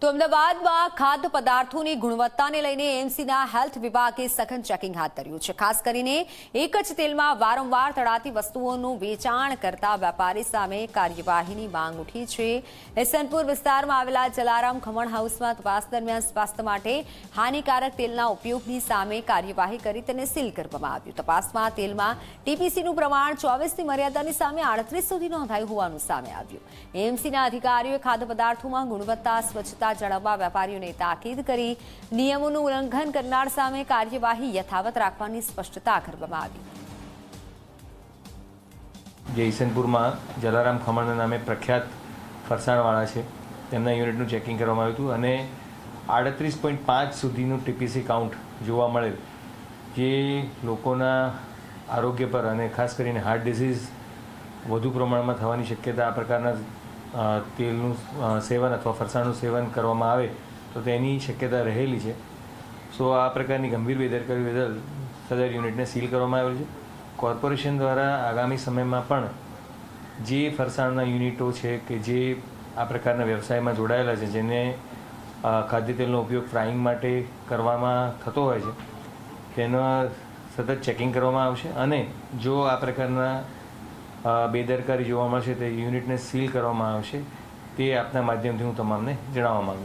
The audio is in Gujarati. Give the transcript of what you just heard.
તો અમદાવાદમાં ખાદ્ય પદાર્થોની ગુણવત્તાને લઈને એએમસીના હેલ્થ વિભાગે સઘન ચેકિંગ હાથ ધર્યું છે। ખાસ કરીને એક જ તેલમાં વારંવાર તળાતી વસ્તુઓનું વેચાણ કરતા વેપારી સામે કાર્યવાહીની માંગ ઉઠી છે। એસનપુર વિસ્તારમાં આવેલા જલારામ ખમણ હાઉસમાં તપાસ દરમિયાન સ્વાસ્થ્ય માટે હાનિકારક તેલના ઉપયોગની સામે કાર્યવાહી કરી તેને સીલ કરવામાં આવ્યું। તપાસમાં તેલમાં ટીપીસીનું પ્રમાણ 24ની મર્યાદાની સામે 38 સુધી નોંધાયું હોવાનું સામે આવ્યું। એએમસીના અધિકારીઓએ ખાદ્ય પદાર્થોમાં ગુણવત્તા સ્વચ્છતા જાળવવા વેપારીઓને તાકીદ કરી નિયમોનું ઉલ્લંઘન કરનાર સામે કાર્યવાહી યથાવત રાખવાની સ્પષ્ટતા કરવામાં આવી। જે ઈસનપુરમાં જલારામ ખમણના નામે પ્રખ્યાત ફરસાણવાળા છે તેમના યુનિટનું ચેકિંગ કરવામાં આવ્યું હતું અને 38.5 સુધીનું ટીપીસી કાઉન્ટ જોવા મળેલ, જે લોકોના આરોગ્ય પર અને ખાસ કરીને હાર્ટ ડિસીઝ વધુ પ્રમાણમાં થવાની શક્યતા આ પ્રકારના તેલનું સેવન અથવા ફરસાણનું સેવન કરવામાં આવે તો તેની શક્યતા રહેલી છે। સો આ પ્રકારની ગંભીર બેદરકારી બદલ સદર યુનિટને સીલ કરવામાં આવેલ છે। કોર્પોરેશન દ્વારા આગામી સમયમાં પણ જે ફરસાણના યુનિટો છે કે જે આ પ્રકારના વ્યવસાયમાં જોડાયેલા છે, જેને ખાદ્ય તેલનો ઉપયોગ ફ્રાઈંગ માટે કરવામાં થતો હોય છે, તેનો સતત ચેકિંગ કરવામાં આવશે અને જો આ પ્રકારના બેદરકારી જોવા મળશે તો યુનિટને સીલ કરવામાં આવશે। તે આપના માધ્યમથી હું તમામને જણાવવા માંગુ છું।